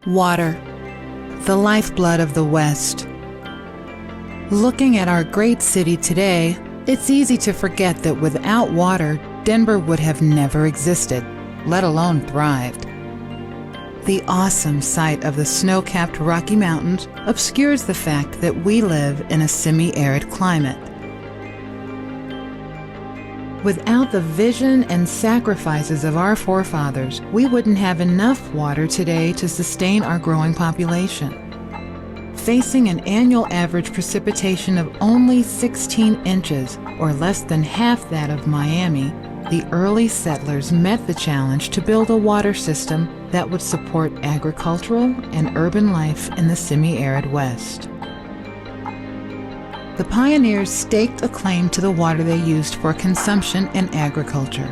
Water, the lifeblood of the West. Looking at our great city today, it's easy to forget that without water, Denver would have never existed, let alone thrived. The awesome sight of the snow-capped Rocky Mountains obscures the fact that we live in a semi-arid climate. Without the vision and sacrifices of our forefathers, we wouldn't have enough water today to sustain our growing population. Facing an annual average precipitation of only 16 inches, or less than half that of Miami, the early settlers met the challenge to build a water system that would support agricultural and urban life in the semi-arid West. The pioneers staked a claim to the water they used for consumption and agriculture.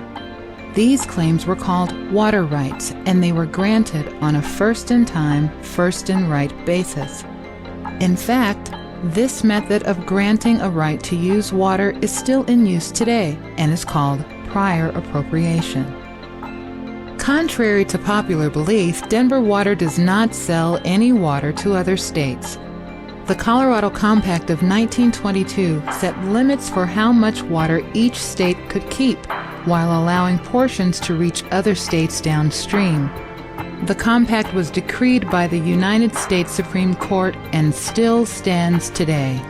These claims were called water rights, and they were granted on a first-in-time, first-in-right basis. In fact, this method of granting a right to use water is still in use today and is called prior appropriation. Contrary to popular belief, Denver Water does not sell any water to other states. The Colorado Compact of 1922 set limits for how much water each state could keep, while allowing portions to reach other states downstream. The compact was decreed by the United States Supreme Court and still stands today.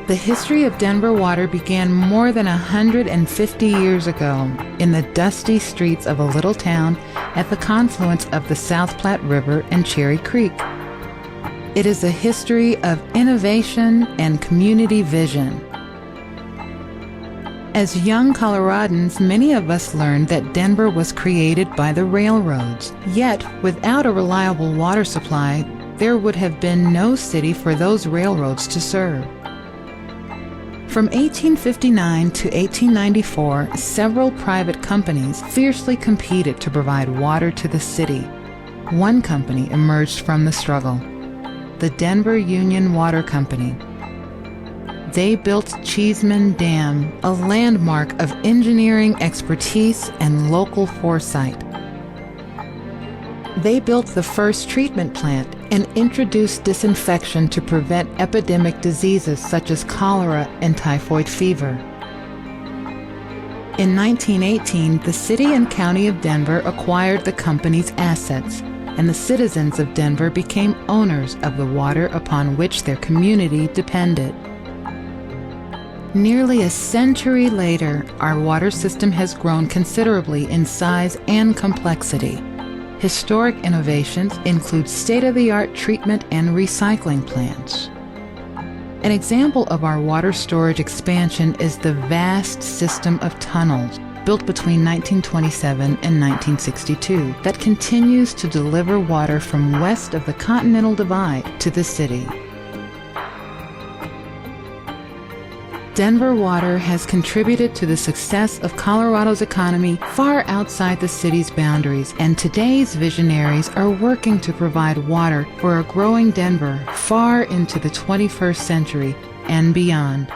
The history of Denver water began more than 150 years ago in the dusty streets of a little town at the confluence of the South Platte River and Cherry Creek. It is a history of innovation and community vision. As young Coloradans, many of us learned that Denver was created by the railroads. Yet, without a reliable water supply, there would have been no city for those railroads to serve. From 1859 to 1894, several private companies fiercely competed to provide water to the city. One company emerged from the struggle, the Denver Union Water Company. They built Cheeseman Dam, a landmark of engineering expertise and local foresight. They built the first treatment plant and introduced disinfection to prevent epidemic diseases such as cholera and typhoid fever. In 1918, the city and county of Denver acquired the company's assets, and the citizens of Denver became owners of the water upon which their community depended. Nearly a century later, our water system has grown considerably in size and complexity. Historic innovations include state-of-the-art treatment and recycling plants. An example of our water storage expansion is the vast system of tunnels built between 1927 and 1962 that continues to deliver water from west of the Continental Divide to the city. Denver water has contributed to the success of Colorado's economy far outside the city's boundaries, and today's visionaries are working to provide water for a growing Denver far into the 21st century and beyond.